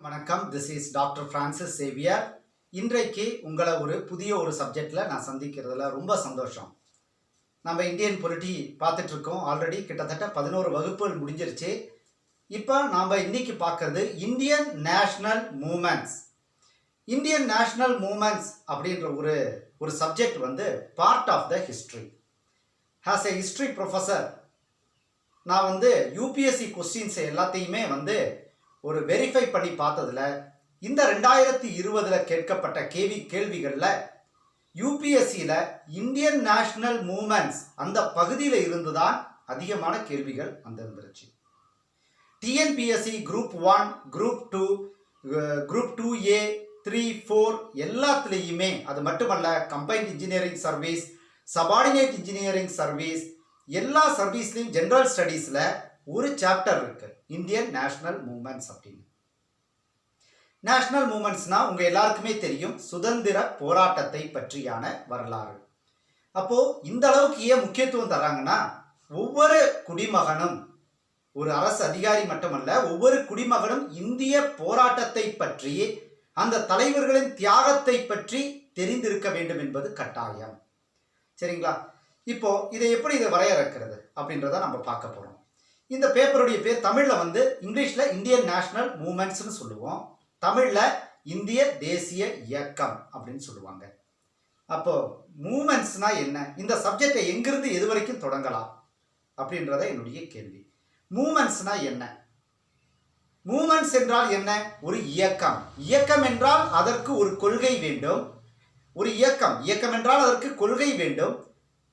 வணக்கம். This is doctor Francis Xavier. இன்றைக்கு உங்களை ஒரு புதிய சப்ஜெக்டில் நான் சந்திக்கிறதுல ரொம்ப சந்தோஷம். நம்ம இந்தியன் பொலிட்டி பார்த்துட்ருக்கோம். ஆல்ரெடி கிட்டத்தட்ட 11 வகுப்புகள் முடிஞ்சிருச்சு. இப்போ நாம் இன்னைக்கு பார்க்குறது Indian national movements. Indian national movements அப்படின்ற ஒரு subject part of the history. As a history professor நான் யூபிஎஸ்சி கொஸ்டின்ஸ் எல்லாத்தையுமே ஒரு வெரிஃபை பண்ணி பார்த்ததுல இந்த 2020 கேட்கப்பட்ட கேள்விகளில் யூபிஎஸ்சியில் இந்தியன் நேஷ்னல் மூமெண்ட்ஸ் அந்த பகுதியில் இருந்து தான் அதிகமான கேள்விகள் வந்துருந்துருச்சு. TNPSC group 1, group 2, group 2A, 3, 4 எல்லாத்துலேயுமே, அது மட்டுமல்ல combined engineering service, subordinate engineering service, எல்லா சர்வீஸ்லையும் ஜென்ரல் ஸ்டடீஸில் ஒரு சாப்டர் இருக்கு, இந்தியன் நேஷ்னல் மூமெண்ட்ஸ் அப்படின்னு. நேஷ்னல் மூமெண்ட்ஸ்னா உங்க எல்லாருக்குமே தெரியும், சுதந்திர போராட்டத்தை பற்றியான வரலாறு. அப்போ இந்த அளவுக்கு ஏன் முக்கியத்துவம் தராங்கன்னா, ஒவ்வொரு குடிமகனும், ஒரு அரசு அதிகாரி மட்டுமல்ல, ஒவ்வொரு குடிமகனும் இந்திய போராட்டத்தை பற்றி, அந்த தலைவர்களின் தியாகத்தை பற்றி தெரிந்திருக்க வேண்டும் என்பது கட்டாயம். சரிங்களா? இப்போ இதை எப்படி வரையறுக்கிறது அப்படின்றத நம்ம பார்க்க போறோம். இந்த பேப்பருடைய பேர் தமிழில் இங்கிலீஷில் இந்தியன் நேஷ்னல் மூமெண்ட்ஸ்னு சொல்லுவோம், தமிழில் இந்திய தேசிய இயக்கம் அப்படின்னு சொல்லுவாங்க. அப்போ மூமெண்ட்ஸ்னா என்ன, இந்த சப்ஜெக்டை எங்கிருந்து எது வரைக்கும் தொடங்கலாம் அப்படின்றத என்னுடைய கேள்வி. மூமெண்ட்ஸ்னா என்ன? மூமெண்ட்ஸ் என்றால் என்ன? ஒரு இயக்கம். இயக்கம் என்றால் அதற்கு ஒரு கொள்கை வேண்டும். ஒரு இயக்கம் என்றால் அதற்கு கொள்கை வேண்டும்,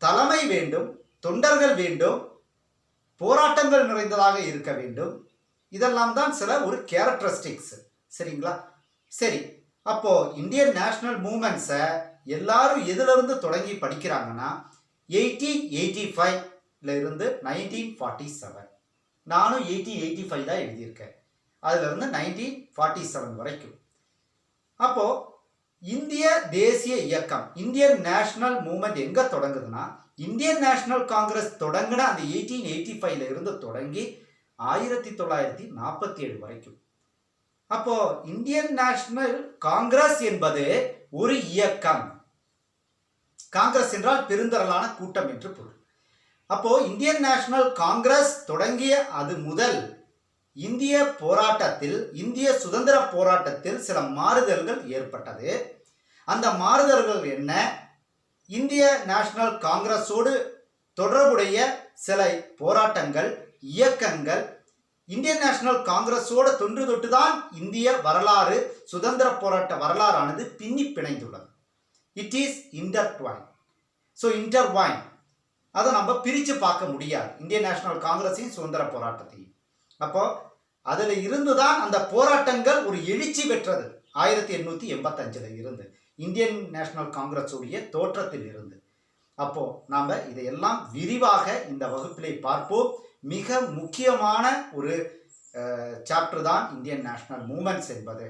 தலைமை வேண்டும், தொண்டர்கள் வேண்டும், போராட்டங்கள் நிறைந்ததாக இருக்க வேண்டும். இதெல்லாம் தான் சில ஒரு கேரக்டரிஸ்டிக்ஸ். சரிங்களா? சரி, அப்போ இந்தியன் நேஷனல் மூமெண்ட்ஸை எல்லாரும் எதிலிருந்து தொடங்கி படிக்கிறாங்கன்னா 1885 இருந்து 1947. நானும் 1885 தான் எழுதியிருக்கேன். அதுல இருந்து 1947 வரைக்கும். அப்போ இந்திய தேசிய இயக்கம், இந்தியன் நேஷனல் மூமெண்ட் எங்க தொடங்குதுன்னா, இந்தியன் நேஷனல் காங்கிரஸ் தொடங்கின அந்த 1885 இருந்து தொடங்கி 1947 வரைக்கும். அப்போ இந்தியன் நேஷனல் காங்கிரஸ் என்பது ஒரு இயக்கம். காங்கிரஸ் என்றால் பெருந்திரளான கூட்டம் என்று பொருள். அப்போ இந்தியன் நேஷனல் காங்கிரஸ் தொடங்கிய அது முதல் இந்திய போராட்டத்தில், இந்திய சுதந்திர போராட்டத்தில் சில மாறுதல்கள் ஏற்பட்டது. அந்த மாறுதல்கள் என்ன? இந்திய நேஷனல் காங்கிரஸோடு தொடர்புடைய சில போராட்டங்கள், இயக்கங்கள், இந்தியன் நேஷனல் காங்கிரஸோடு தொன்று தொட்டுதான் இந்திய வரலாறு, சுதந்திர போராட்ட வரலாறானது பின்னி பிணைந்துள்ளது. It is intertwine. So intertwine, அதை நம்ம பிரித்து பார்க்க முடியாது, இந்தியன் நேஷனல் காங்கிரஸையும் சுதந்திர போராட்டத்தையும். அப்போ அதில் இருந்துதான் அந்த போராட்டங்கள் ஒரு எழுச்சி பெற்றது. 1885 இருந்து இந்தியன் நேஷனல் காங்கிரஸுடைய தோற்றத்தில் இருந்து. அப்போ நாம் இதையெல்லாம் விரிவாக இந்த வகுப்பிலே பார்ப்போம். மிக முக்கியமான ஒரு சாப்டர் தான் இந்தியன் நேஷனல் மூமெண்ட்ஸ் என்பது.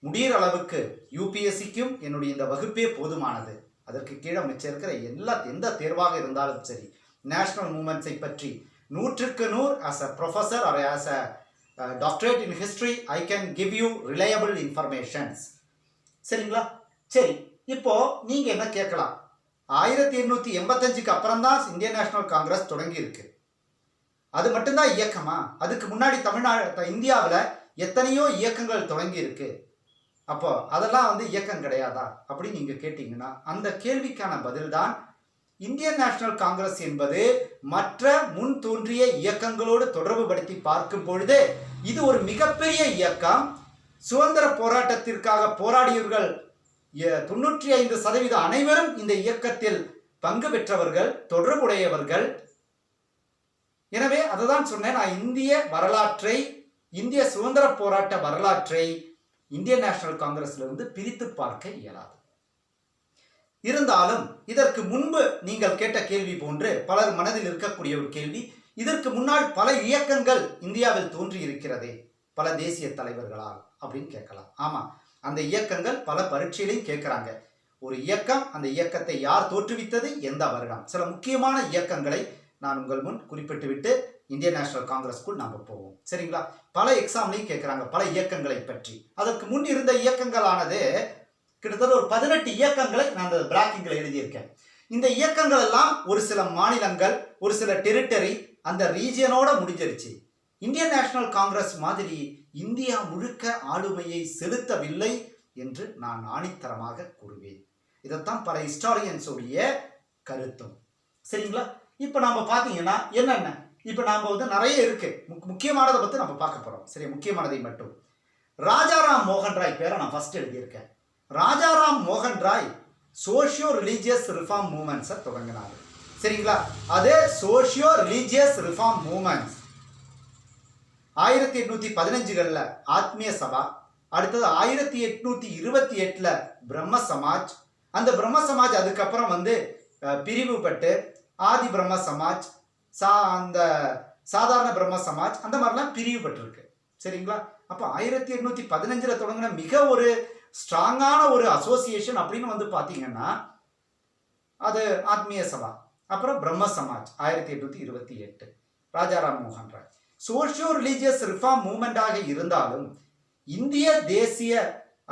முடிகிற அளவுக்கு யூபிஎஸ்சிக்கும் என்னுடைய இந்த வகுப்பே போதுமானது. அதற்கு கீழே மிச்சம் இருக்கிற எந்த தேர்வாக இருந்தாலும் சரி, நேஷனல் மூமெண்ட்ஸை பற்றி 100க்கு 100 as a professor or as a doctorate in history I can give you reliable informations. சரிங்களா? சரி, இப்போ நீங்க என்ன கேட்கலாம், 1885க்கு அப்புறம் தான் இந்தியன் நேஷனல் காங்கிரஸ் தொடங்கி இருக்கு, அது மட்டும்தான் இயக்கமா? அதுக்கு முன்னாடி இந்தியாவில் எத்தனையோ இயக்கங்கள் தொடங்கி இருக்கு, அப்போ அதெல்லாம் இயக்கம் கிடையாதா அப்படின்னு நீங்க கேட்டீங்கன்னா, அந்த கேள்விக்கான பதில் தான் இந்தியன் நேஷனல் காங்கிரஸ் என்பது மற்ற முன் தோன்றிய இயக்கங்களோடு தொடர்பு படுத்தி பார்க்கும் பொழுது இது ஒரு மிகப்பெரிய இயக்கம். சுதந்திர போராட்டத்திற்காக போராடியவர்கள் 95% அனைவரும் இந்த இயக்கத்தில் பங்கு பெற்றவர்கள், தொடர்புடையவர்கள். எனவே அதை தான் சொன்னேன், நான் இந்திய வரலாற்றை, இந்திய சுதந்திர போராட்ட வரலாற்றை இந்தியன் நேஷனல் காங்கிரஸ்ல இருந்து பிரித்து பார்க்க இயலாது. இருந்தாலும் இதற்கு முன்பு நீங்கள் கேட்ட கேள்வி போன்று பலர் மனதில் இருக்கக்கூடிய ஒரு கேள்வி, இதற்கு முன்னால் பல இயக்கங்கள் இந்தியாவில் தோன்றி இருக்கிறதே பல தேசிய தலைவர்களால் அப்படின்னு கேட்கலாம். ஆமா, அந்த இயக்கங்கள் பல பரீட்சையிலையும் கேட்கிறாங்க. ஒரு இயக்கம், அந்த இயக்கத்தை யார் தோற்றுவித்தது, எந்த வருடம், சில முக்கியமான இயக்கங்களை நான் உங்கள் முன் குறிப்பிட்டு விட்டு இந்தியன் நேஷனல் காங்கிரஸ்க்குள் நம்ம போவோம். சரிங்களா? பல எக்ஸாம்லையும் கேட்குறாங்க பல இயக்கங்களை பற்றி. அதற்கு முன் இருந்த இயக்கங்களானது கிட்டத்தட்ட ஒரு 18 இயக்கங்களை நான் அந்த பிராக்கிங்கில் எழுதியிருக்கேன். இந்த இயக்கங்கள் எல்லாம் ஒரு சில மாநிலங்கள், ஒரு சில டெரிட்டரி, அந்த ரீஜியனோட முடிஞ்சிருச்சு. இந்தியன் நேஷனல் காங்கிரஸ் மாதிரி இந்தியா முழுக்க ஆளுமையை செலுத்தவில்லை என்று நான் ஆணித்தரமாக கூறுவேன். இதைத்தான் பல ஹிஸ்டாரியன்ஸுடைய கருத்தும். சரிங்களா? இப்போ நாம பார்த்தீங்கன்னா என்னென்ன இப்போ நாம நிறைய இருக்கு, முக்கியமானதை பற்றி நம்ம பார்க்க போறோம். சரி, முக்கியமானதை மட்டும். ராஜாராம் மோகன் ராய் பேரை நான் ஃபர்ஸ்ட் எழுதியிருக்கேன். ராஜாராம் மோகன் ராய் சோஷியோ ரிலீஜியஸ் ரிஃபார்ம் மூவ்மெண்ட்ஸை தொடங்கினார். சரிங்களா? அதே சோஷியோ ரிலீஜியஸ் ரிஃபார்ம் மூவ்மெண்ட்ஸ் 1815களில் ஆத்மீய சபா, அடுத்தது 1828ல் பிரம்ம சமாஜ். அந்த பிரம்ம சமாஜ் அதுக்கப்புறம் பிரிவுபட்டு ஆதி பிரம்ம சமாஜ், அந்த சாதாரண பிரம்ம சமாஜ், அந்த மாதிரிலாம் பிரிவுபட்டிருக்கு. சரிங்களா? அப்போ 1815ல் தொடங்கின மிக ஒரு ஸ்ட்ராங்கான ஒரு அசோசியேஷன் அப்படின்னு பார்த்தீங்கன்னா அது ஆத்மீய சபா. அப்புறம் பிரம்ம சமாஜ் 1828, ராஜாராம் மோகன் ராய். சோஷியோ ரிலீஜியஸ் ரிஃபார்ம் மூவ்மெண்டாக இருந்தாலும் இந்திய தேசிய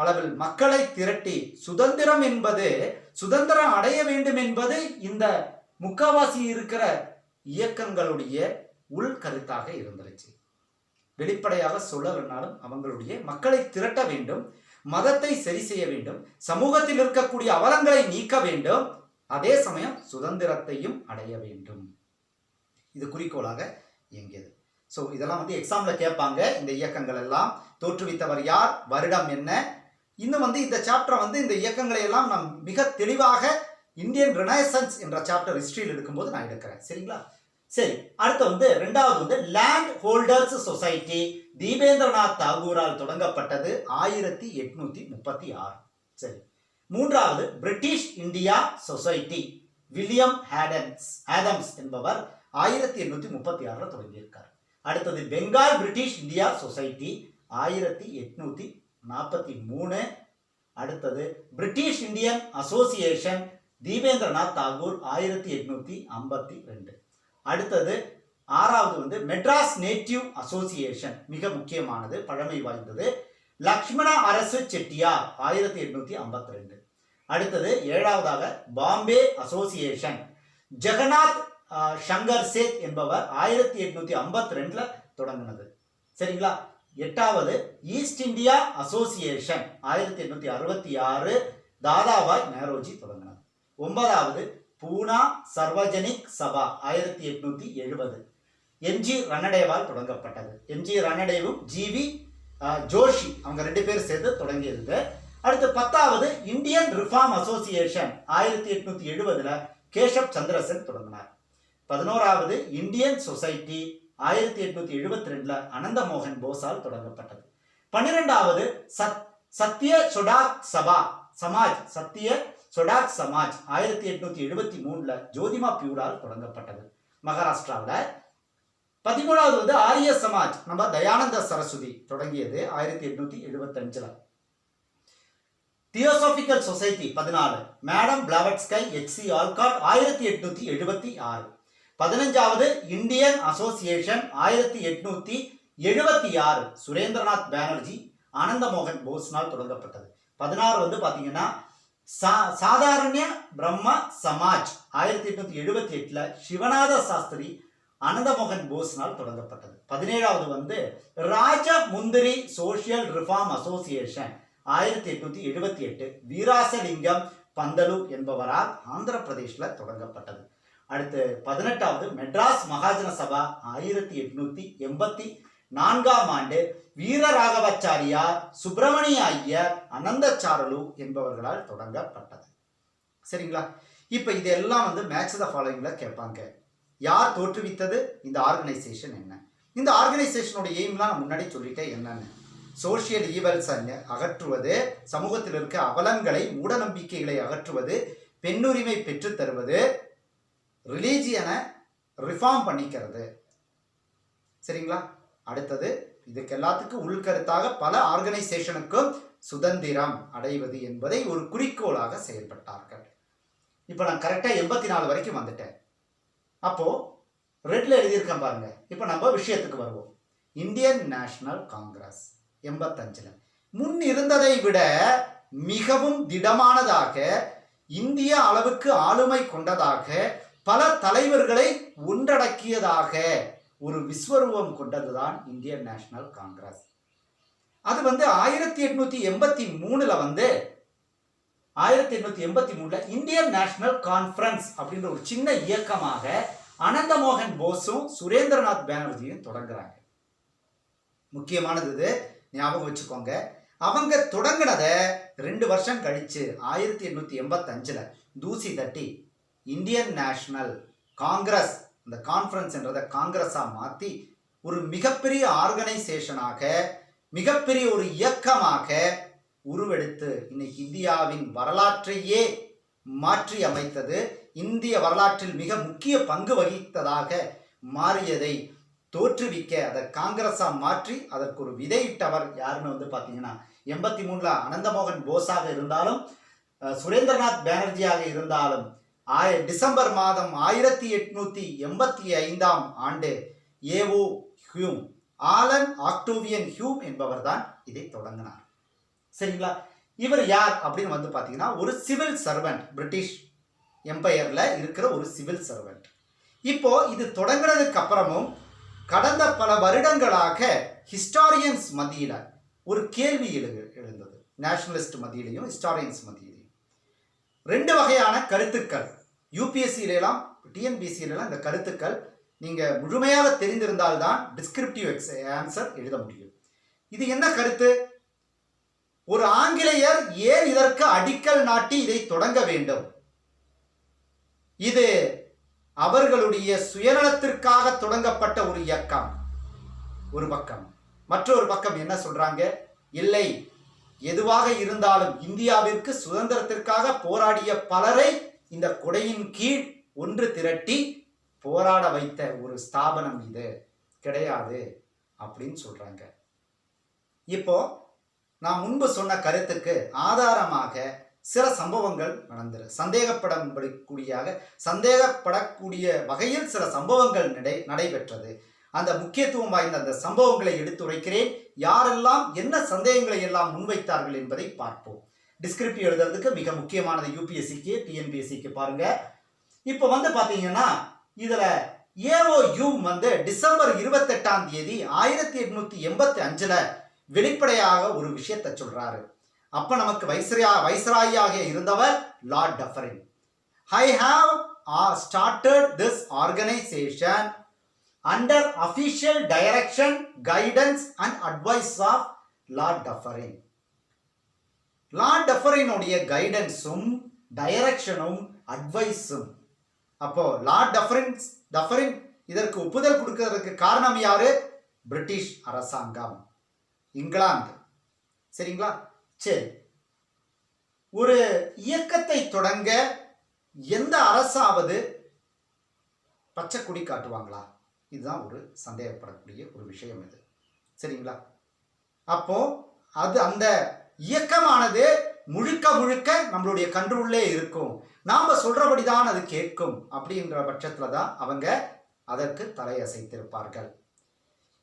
அளவில் மக்களை திரட்டி சுதந்திரம் அடைய வேண்டும் என்பது இந்த முக்காவாசி இருக்கிற இயக்கங்களுடைய உள்கருத்தாக இருந்துருச்சு. வெளிப்படையாக சொல்லலைனாலும் அவங்களுடைய மக்களை திரட்ட வேண்டும், மதத்தை சரி செய்ய வேண்டும், சமூகத்தில் இருக்கக்கூடிய அவலங்களை நீக்க வேண்டும், அதே சமயம் சுதந்திரத்தையும் அடைய வேண்டும். இது குறிக்கோளாக இயங்கியது. ஸோ இதெல்லாம் எக்ஸாம்ல கேட்பாங்க. இந்த இயக்கங்கள் எல்லாம் தோற்றுவித்தவர் யார், வருடம் என்ன. இன்னும் இந்த சாப்டர் இந்த இயக்கங்களை எல்லாம் நான் மிக தெளிவாக இந்தியன் ரெனசன்ஸ் என்ற சாப்டர் ஹிஸ்டரியில் எடுக்கும்போது நான் எடுக்கிறேன். சரிங்களா? சரி, அடுத்து ரெண்டாவது லேண்ட் ஹோல்டர்ஸ் சொசைட்டி தீபேந்திரநாத் தாகூரால் தொடங்கப்பட்டது 1836. சரி, மூன்றாவது British India society William Adams என்பவர் 1836 தொடங்கியிருக்கார். அடுத்தது பெங்கால் பிரிட்டிஷ் இந்தியா சொசைட்டி 1843. அடுத்தது பிரிட்டிஷ் இந்தியன் அசோசியேஷன் தீபேந்திரநாத் தாகூர் 1852. அடுத்தது ஆறாவது மெட்ராஸ் நேட்டிவ் அசோசியேஷன், மிக முக்கியமானது, பழமை வாய்ந்தது, லக்ஷ்மண அரசு செட்டியார் 1852. அடுத்தது ஏழாவதாக பாம்பே அசோசியேஷன் ஜெகநாத் சங்கர் சேத் என்பவர் 1852 தொடங்கினது. சரிங்களா? எட்டாவது ஈஸ்ட் இந்தியா அசோசியேஷன் 1866 தாதாபாய் நேரோஜி தொடங்கினார். ஒன்பதாவது பூனா சர்வஜனிக் சபா 1870 எம்ஜி ரன்னடேவால் தொடங்கப்பட்டது. எம்ஜி ரன்னடேவும் ஜிவி ஜோஷி அவங்க 2 பேர் சேர்ந்து தொடங்கியது. அடுத்து 10வது Indian reform association 1870 Keshab Chandrasen தொடங்கினார். 11வது இந்தியன் சொசைட்டி 1872 அனந்த மோகன் போஸால் தொடங்கப்பட்டது. 12வது சத்திய சொடாக் சமாஜ் 1873 ஜோதிமா பியூரால் தொடங்கப்பட்டது மகாராஷ்டிராவில். 13வது ஆரிய சமாஜ் நம்ம தயானந்த சரஸ்வதி தொடங்கியது 1875. Theosophical society 14 madam Blavatsky H C Olcott 1876. 15வது இந்தியன் அசோசியேஷன் 1876 சுரேந்திரநாத் பானர்ஜி ஆனந்த மோகன் போஸ்னால் தொடங்கப்பட்டது. 16 பாத்தீங்கன்னா சாதாரண்ய பிரம்ம சமாஜ் 1878 சிவநாத சாஸ்திரி ஆனந்த மோகன் போஸ்னால் தொடங்கப்பட்டது. 17வது ராஜ முந்திரி சோசியல் ரிஃபார்ம் அசோசியேஷன் 1878 வீராசலிங்கம் பந்தலு என்பவரால் ஆந்திர பிரதேசில் தொடங்கப்பட்டது. அடுத்து 18வது மெட்ராஸ் மகாஜன சபா 1884 வீரராகவாச்சாரியார் சுப்பிரமணிய ஐயர் அனந்தச்சாரலு என்பவர்களால் தொடங்கப்பட்டது. சரிங்களா? இப்போ இதெல்லாம் மேட்ச் த ஃபாலோயிங்ல கேட்பாங்க. யார் தோற்றுவித்தது, இந்த ஆர்கனைசேஷன் என்ன, இந்த ஆர்கனைசேஷனோட எய்ம்லாம் நான் முன்னாடி சொல்லிட்டேன் என்னன்னு. சோசியல் ஈவல்ஸ் அகற்றுவது, சமூகத்தில் இருக்க அவலங்களை மூடநம்பிக்கைகளை அகற்றுவது, பெண்ணுரிமை பெற்று தருவது, ரிலீஜியனை ரிஃபார்ம் பண்ணிக்கிறது. சரிங்களா? அடுத்தது இதுக்கு எல்லாத்துக்கும் உள்கருத்தாக பல ஆர்கனைசேஷனுக்கும் சுதந்திரம் அடைவது என்பதை ஒரு குறிக்கோளாக செயல்பட்டார்கள். இப்போ நான் கரெக்டாக 84 வரைக்கும் வந்துட்டேன். அப்போ ரெட்ல எழுதியிருக்கேன் பாருங்க. இப்போ நம்ம விஷயத்துக்கு வருவோம். இந்தியன் நேஷனல் காங்கிரஸ் 85ல் முன் இருந்ததை விட மிகவும் திடமானதாக, இந்திய அளவுக்கு ஆளுமை கொண்டதாக, பல தலைவர்களை ஒன்றடக்கியதாக ஒரு விஸ்வரூபம் கொண்டதுதான் இந்தியன் நேஷனல் காங்கிரஸ். அது 1883ல் இந்தியன் நேஷனல் கான்ஃபரன்ஸ் அப்படின்ற ஒரு சின்ன இயக்கமாக அனந்தமோகன் போஸும் சுரேந்திரநாத் பானர்ஜியும் தொடங்குறாங்க. முக்கியமானது இது, ஞாபகம் வச்சுக்கோங்க. அவங்க தொடங்கினத 2 வருஷம் கழிச்சு 1885ல் தூசி தட்டி இந்தியன் நேஷனல் காங்கிரஸ், இந்த கான்ஃபரன்ஸ் என்றதை காங்கிரஸா மாற்றி ஒரு மிகப்பெரிய ஆர்கனைசேஷனாக, மிகப்பெரிய ஒரு இயக்கமாக உருவெடுத்து இன்னைக்கு இந்தியாவின் வரலாற்றையே மாற்றி அமைத்தது, இந்திய வரலாற்றில் மிக முக்கிய பங்கு வகித்ததாக மாறியதை தோற்றுவிக்க அதை காங்கிரஸா மாற்றி அதற்கு ஒரு விதையிட்டவர் யாருன்னு பார்த்தீங்கன்னா 83ல் அனந்தமோகன் போஸாக இருந்தாலும் சுரேந்திரநாத் பானர்ஜியாக இருந்தாலும் டிசம்பர் மாதம் 1885ஆம் ஆண்டு A O Hume, Allan Octavian Hume என்பவர் தான் இதை தொடங்கினார். சரிங்களா? இவர் யார் அப்படின்னு பார்த்தீங்கன்னா ஒரு சிவில் சர்வெண்ட், பிரிட்டிஷ் எம்பையர்ல இருக்கிற ஒரு சிவில் சர்வெண்ட். இப்போ இது தொடங்கினதுக்கு அப்புறமும் கடந்த பல வருடங்களாக ஹிஸ்டாரியன்ஸ் மத்தியில ஒரு கேள்வி எழுந்தது. நேஷனலிஸ்ட் மத்தியிலையும் ஹிஸ்டாரியன்ஸ் மத்தியிலையும் 2 வகையான கருத்துக்கள். யூபிஎஸ்சியிலாம் டிஎன்பிசியிலாம் இந்த கருத்துக்கள் நீங்க முழுமையாக தெரிந்திருந்தால்தான் டிஸ்கிரிப்டிவ் ஆன்சர் எழுத முடியும். இது என்ன கருத்து? ஒரு ஆங்கிலேயர் ஏன் இதற்கு அடிக்கல் நாட்டி இதை தொடங்க வேண்டும்? இது அவர்களுடைய சுயநலத்திற்காக தொடங்கப்பட்ட ஒரு இயக்கம் ஒரு பக்கம். மற்றொரு பக்கம் என்ன சொல்றாங்க? இல்லை, எதுவாக இருந்தாலும் இந்தியாவிற்கு சுதந்திரத்திற்காக போராடிய பலரை இந்த கொடையின் கீழ் ஒன்று திரட்டி போராட வைத்த ஒரு ஸ்தாபனம் இது கிடையாது அப்படின்னு சொல்றாங்க. இப்போ நான் முன்பு சொன்ன கருத்துக்கு ஆதாரமாக சில சம்பவங்கள் சந்தேகப்படக்கூடிய வகையில் சில சம்பவங்கள் நடைபெற்றது. அந்த முக்கியத்துவம் வாய்ந்த அந்த சம்பவங்களை எடுத்துரைக்கிறேன். யாரெல்லாம் என்ன சந்தேகங்களை எல்லாம் முன்வைத்தார்கள் என்பதை பார்ப்போம். டிஸ்கிரிப்டிவ் எழுதுறதுக்கு மிக முக்கியமானது யூபிஎஸ்சிக்கு, டிஎன்பிஎஸ்சிக்கு பாருங்க. இப்போ பாத்தீங்கன்னா இதுல ஏஓ ஹியூம் டிசம்பர் 28ஆம் தேதி 1885ல் வெளிப்படையாக ஒரு விஷயத்தை சொல்றாரு. அப்ப நமக்கு வைஸ்ராயாக இருந்தவர் Lord டஃபரின். I have started this organization under official direction, guidance and advice of Lord Dufferin. Lord டஃபரினுடைய கைடன்ஸும் டைரக்ஷனும் அட்வைஸும். அப்போ லார்ட் டஃபரின் இதற்கு ஒப்புதல் கொடுக்கிறதுக்கு காரணம் யாரு? பிரிட்டிஷ் அரசாங்கம், இங்கிலாந்து. சரிங்களா? சரி, ஒரு இயக்கத்தை தொடங்க எந்த அரசாவது பச்சை கொடி காட்டுவாங்களா? இதுதான் ஒரு சந்தேகப்படக்கூடிய ஒரு விஷயம் இது. சரிங்களா? அப்போ அது அந்த இயக்கமானது முழுக்க நம்மளுடைய கண்ட்ரோல்லே இருக்கும், நாம சொல்றபடிதான் அது கேட்கும் அப்படின்ற பட்சத்துல தான் அவங்க அதற்கு தலையசைத்திருப்பார்கள்.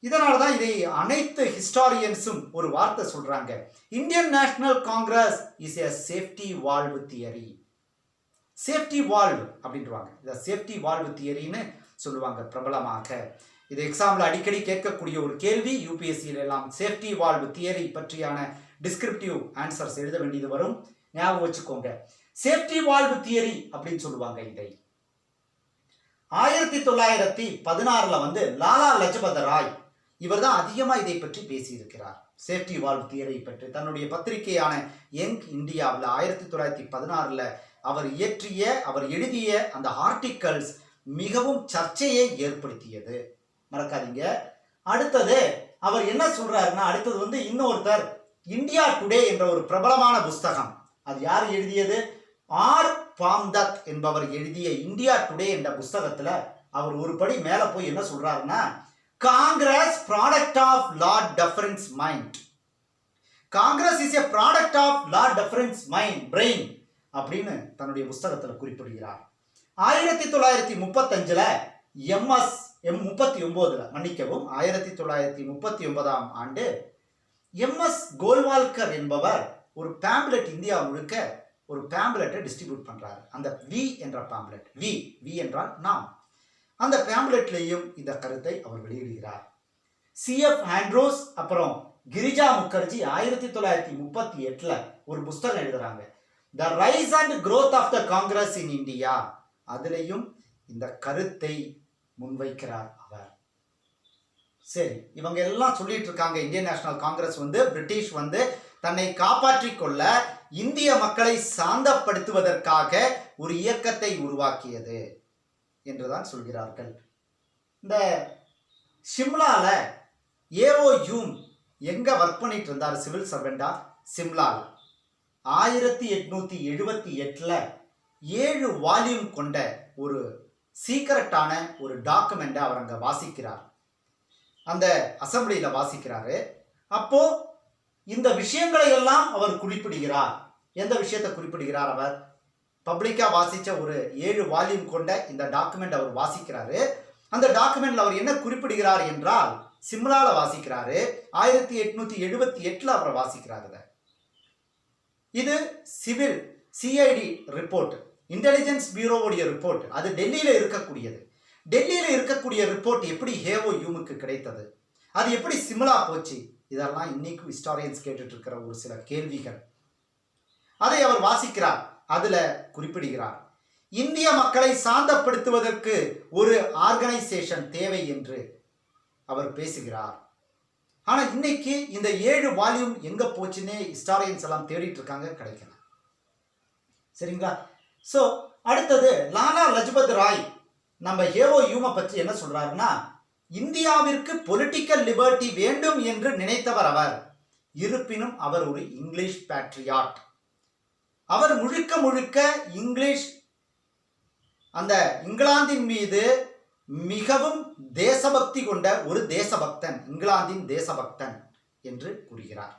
இதனாலதான் இதை அனைத்து ஹிஸ்டாரியன்ஸும் ஒரு வார்த்தை சொல்றாங்க. Indian national Congress is a safety valve theory. Safety valve அப்படின்றாங்க. இதை சேஃப்டி வால்வ் தியரின்னு சொல்லுவாங்க பிரபலமாக. இது எக்ஸாம்ல அடிக்கடி கேட்கக்கூடிய ஒரு கேள்வி. யூபிஎஸ்சியில எல்லாம் சேஃப்டி வால்வ் தியரி பற்றியான டிஸ்கிரிப்டிவ் ஆன்சர்ஸ் எழுத வேண்டியது வரும். ஞாபகம் வச்சுக்கோங்க. சேஃப்டி வால்வ் தியரி அப்படின்னு சொல்லுவாங்க. இதை 1916ல் லாலா லஜபத் ராய் இவர் தான் அதிகமா இதை பற்றி பேசியிருக்கிறார். சேஃப்டி வால்வ் தியரி பற்றி தன்னுடைய பத்திரிகையான யங் இந்தியாவில் 1916ல் அவர் எழுதிய அந்த ஆர்டிக்கல்ஸ் மிகவும் சர்ச்சையை ஏற்படுத்தியது. மறக்காதீங்க. அடுத்தது அவர் என்ன சொல்றாருன்னா, அடுத்தது இன்னொருத்தர் இந்தியா டுடே என்ற ஒரு பிரபலமான புஸ்தகம். அது யார் எழுதியது? ஆர் பாம்தத் என்பவர் எழுதிய இந்தியா டுடே என்ற புஸ்தகத்துல அவர் ஒரு படி மேல போய் என்ன சொல்றாருன்னா, Congress product of Lord Dufferin's mind. Congress is a product of Lord Dufferin's mind brain அப்படின்னு தன்னுடைய புஸ்தகத்துல குறிப்பிடுகிறார். 1935ல் MS 39 மன்னிக்கவும் 1939ஆம் ஆண்டு எம்எஸ் கோல்வால்கர் என்பவர் ஒரு பேம்ப்லெட் இந்தியா முழுக்க ஒரு பேம்ப்லெட்டை டிஸ்ட்ரிபியூட் பண்றாரு. அந்த வி என்ற பேம்ப்லெட், வி என்றால் நாம், அந்த பேம்ப்லெட்லேயும் இந்த கருத்தை அவர் வெளியிடுகிறார். CF ஆண்ட்ரூஸ் அப்புறம் கிரிஜா முகர்ஜி 1938 ஒரு புஸ்தகம் எழுதுறாங்க, the rise and growth of the Congress in India. அதுலேயும் இந்த கருத்தை முன்வைக்கிறார் அவர். சரி, இவங்க எல்லாம் சொல்லிட்டு இருக்காங்க இந்தியன் நேஷனல் காங்கிரஸ் பிரிட்டிஷ் தன்னை காப்பாற்றிக் கொள்ள இந்திய மக்களை சாந்தப்படுத்துவதற்காக ஒரு இயக்கத்தை உருவாக்கியது என்றுதான் சொல்கிறார்கள். இந்த சிம்லால ஏஓ யூம் எங்க ஒர்க் பண்ணிட்டு இருந்தார் சிவில் சர்வெண்டா? சிம்லால 1878 7 வால்யூம் கொண்ட ஒரு சீக்ரெட்டான ஒரு டாக்குமெண்ட்டை அவர் அங்கே வாசிக்கிறார், அந்த அசம்பிளியில் வாசிக்கிறாரு. அப்போ இந்த விஷயங்களை எல்லாம் அவர் குறிப்பிடுகிறார். எந்த விஷயத்தை குறிப்பிடுகிறார்? அவர் பப்ளிக்காக வாசித்த ஒரு 7 வால்யூம் கொண்ட இந்த டாக்குமெண்ட் அவர் வாசிக்கிறாரு. அந்த டாக்குமெண்ட்ல அவர் என்ன குறிப்பிடுகிறார் என்றால், சிம்லால வாசிக்கிறாரு, 1878 அவர் வாசிக்கிறாரு. இது சிவில் சிஐடி ரிப்போர்ட், இன்டெலிஜென்ஸ் பியூரோவுடைய ரிப்போர்ட். அது டெல்லியில இருக்கக்கூடியது. டெல்லியில இருக்கக்கூடிய ரிப்போர்ட் எப்படி ஹேவோ யூமுக்கு கிடைத்தது, அது எப்படி சிம்லா போச்சு, இதெல்லாம் இன்னைக்கும் ஹிஸ்டாரியன்ஸ் கேட்டுட்டு இருக்கிற ஒரு சில கேள்விகள். அதை அவர் வாசிக்கிறார். அதுல குறிப்பிடுகிறார், இந்திய மக்களை சாந்தப்படுத்துவதற்கு ஒரு ஆர்கனைசேஷன் தேவை என்று அவர் பேசுகிறார். ஆனா இன்னைக்கு இந்த 7 வால்யூம் எங்க போச்சுன்னே ஹிஸ்டாரியன்ஸ் எல்லாம் தேடிட்டு இருக்காங்க, கிடைக்கல. சரிங்களா? சோ அடுத்தது லாலா லஜபத் ராய் நம்ம ஹேவோ யூமை பற்றி என்ன சொல்றாருன்னா, இந்தியாவிற்கு பொலிட்டிக்கல் லிபர்ட்டி வேண்டும் என்று நினைத்தவர் அவர். இருப்பினும் அவர் ஒரு இங்கிலீஷ் பேட்ரியாட். அவர் முழுக்க முழுக்க இங்கிலீஷ், அந்த இங்கிலாந்தின் மீது மிகவும் தேசபக்தி கொண்ட ஒரு தேசபக்தன், இங்கிலாந்தின் தேசபக்தன் என்று கூறுகிறார்.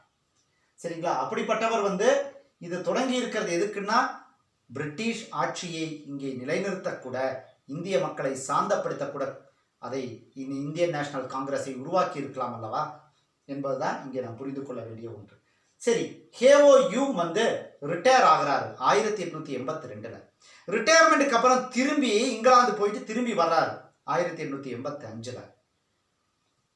சரிங்களா? அப்படிப்பட்டவர் இது தொடங்கி இருக்கிறது எதுக்குன்னா, பிரிட்டிஷ் ஆட்சியை இங்கே நிலைநிறுத்தக்கூட, இந்திய மக்களை சாந்தப்படுத்தக்கூட அதை இந்தியன் நேஷனல் காங்கிரஸை உருவாக்கி இருக்கலாம் அல்லவா என்பதுதான் இங்கே நாம் புரிந்து கொள்ள வேண்டிய ஒன்று. சரி, ஹேவோ யூம் ரிட்டையர் ஆகிறாரு 1882. ரிட்டையர்மெண்ட்டுக்கு அப்புறம் திரும்பி இங்கிலாந்து போயிட்டு திரும்பி வர்றாரு 1885.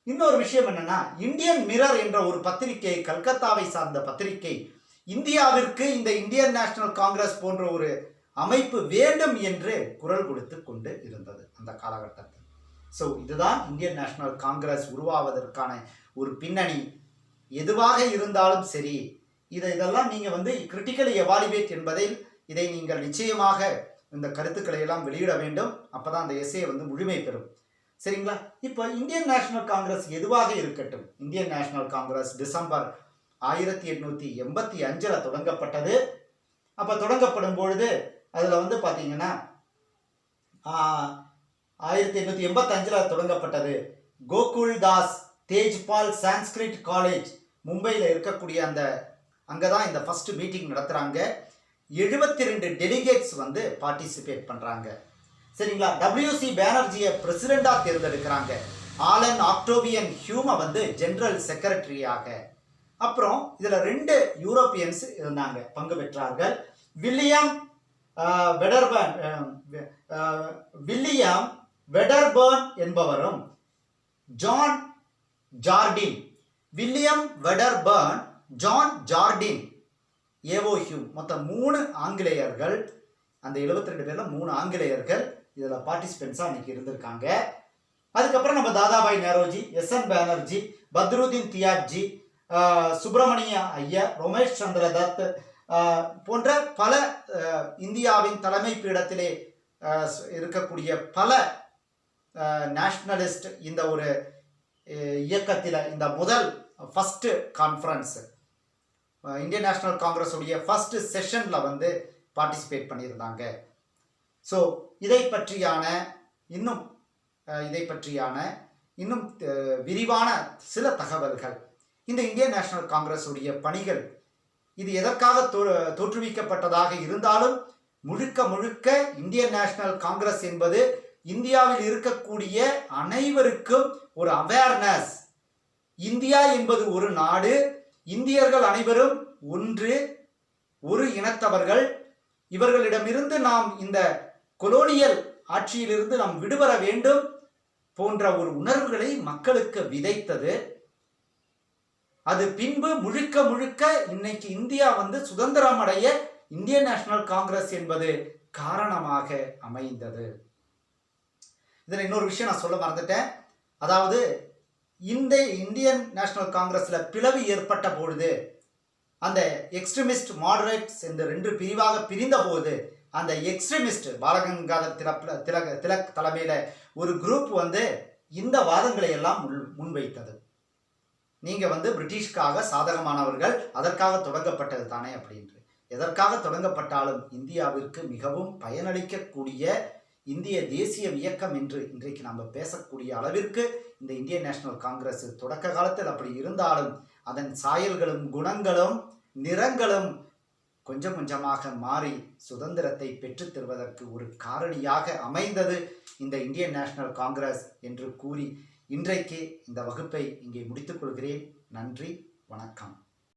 இன்னொரு விஷயம் என்னன்னா, இந்தியன் மிரர் என்ற ஒரு பத்திரிகை, கல்கத்தாவை சார்ந்த பத்திரிகை, இந்தியாவிற்கு இந்த இந்தியன் நேஷனல் காங்கிரஸ் போன்ற ஒரு அமைப்பு வேண்டும் என்று குரல் கொடுத்து கொண்டு இருந்தது அந்த காலகட்டத்தில். ஸோ இதுதான் இந்தியன் நேஷனல் காங்கிரஸ் உருவாவதற்கான ஒரு பின்னணி. எதுவாக இருந்தாலும் சரி, இதெல்லாம் நீங்கள் கிரிட்டிக்கலி எவாலுவேட் என்பதில் இதை நீங்கள் நிச்சயமாக இந்த கருத்துக்களை எல்லாம் வெளியிட வேண்டும். அப்போதான் அந்த எஸ்ஏ முழுமை பெறும். சரிங்களா? இப்போ இந்தியன் நேஷனல் காங்கிரஸ் எதுவாக இருக்கட்டும், இந்தியன் நேஷனல் காங்கிரஸ் டிசம்பர் 1885 தொடங்கப்பட்டது. அப்போ தொடங்கப்படும் பொழுது அதில் பார்த்தீங்கன்னா 1885 தொடங்கப்பட்டது. கோகுல்தாஸ் தேஜ்பால் சான்ஸ்கிரிட் காலேஜ் மும்பையில் இருக்கக்கூடிய அங்கே தான் இந்த ஃபர்ஸ்ட் மீட்டிங் நடத்துகிறாங்க. 72 டெலிகேட்ஸ் பார்ட்டிசிபேட் பண்ணுறாங்க. சரிங்களா? WC பேனர்ஜியை பிரசிடெண்டாக தேர்ந்தெடுக்கிறாங்க. ஆலன் ஆக்டோவியன் ஹியூமை ஜெனரல் செக்ரட்டரியாக. அப்புறம் இதில் 2 யூரோப்பியன்ஸ் இருந்தாங்க, பங்கு பெற்றார்கள். வில்லியம் வெடர்பர்ன் என்பவரும் John Jardine, William வெடர்பர்ன், John Jardine, ஏவோ Hume, மொத்தம் 3 ஆங்கிலேயர்கள். அந்த 72 பேர்ல 3 ஆங்கிலேயர்கள் இதில் பார்ட்டிசிபென்ட்ஸாக இன்னைக்கு இருந்திருக்காங்க. அதுக்கப்புறம் நம்ம தாதாபாய் நேரோஜி, SN பானர்ஜி, பத்ருதீன் தியாப்ஜி, சுப்பிரமணிய ஐயர், ரமேஷ் சந்திர தத் போன்ற பல இந்தியாவின் தலைமை பீடத்திலே இருக்கக்கூடிய பல நேஷனலிஸ்ட் இந்த ஒரு இயக்கத்தில் இந்த முதல் first conference Indian national Congress உடைய ஃபர்ஸ்ட் செஷன்ல பார்ட்டிசிபேட் பண்ணியிருந்தாங்க. ஸோ இதை பற்றியான இன்னும் விரிவான சில தகவல்கள், இந்த இந்தியன் நேஷனல் காங்கிரஸ் உடைய பணிகள், இது எதற்காக தோற்றுவிக்கப்பட்டதாக இருந்தாலும் முழுக்க முழுக்க இந்தியன் நேஷனல் காங்கிரஸ் என்பது இந்தியாவில் இருக்கக்கூடிய அனைவருக்கும் ஒரு அவேர்னஸ். இந்தியா என்பது ஒரு நாடு, இந்தியர்கள் அனைவரும் ஒன்று, ஒரு இனத்தவர்கள். இவர்களிடமிருந்து நாம் இந்த கொலோனியல் ஆட்சியிலிருந்து நாம் விடுபட வேண்டும் போன்ற ஒரு உணர்வுகளை மக்களுக்கு விதைத்தது. அது பின்பு முழுக்க முழுக்க இன்னைக்கு இந்தியா சுதந்திரம் அடைய இந்தியன் நேஷனல் காங்கிரஸ் என்பது காரணமாக அமைந்தது. இதில் இன்னொரு விஷயம் நான் சொல்ல மறந்துட்டேன். அதாவது இந்த இந்தியன் நேஷனல் காங்கிரஸ்ல பிளவு ஏற்பட்ட பொழுது, அந்த எக்ஸ்ட்ரீமிஸ்ட் மாடரேட்ஸ் என்று 2 பிரிவாக பிரிந்த போது, அந்த எக்ஸ்ட்ரீமிஸ்ட் பாலகங்காதர் திலக் தலைமையில ஒரு குரூப் இந்த வாதங்களை எல்லாம் முன்வைத்தது. நீங்க பிரிட்டிஷ்காக சாதகமானவர்கள், அதற்காக தொடங்கப்பட்டது தானே அப்படின்று. எதற்காக தொடங்கப்பட்டாலும் இந்தியாவிற்கு மிகவும் பயனளிக்கக்கூடிய இந்திய தேசிய இயக்கம் என்று இன்றைக்கு நம்ம பேசக்கூடிய அளவிற்கு இந்த இந்தியன் நேஷனல் காங்கிரஸ் தொடக்க காலத்தில் அப்படி இருந்தாலும் அதன் சாயல்களும் குணங்களும் நிறங்களும் கொஞ்சம் கொஞ்சமாக மாறி சுதந்திரத்தை பெற்றுத் தருவதற்கு ஒரு காரணியாக அமைந்தது இந்த இந்தியன் நேஷனல் காங்கிரஸ் என்று கூறி இன்றைக்கு இந்த வகுப்பை இங்கே முடித்துக் கொள்கிறேன். நன்றி, வணக்கம்.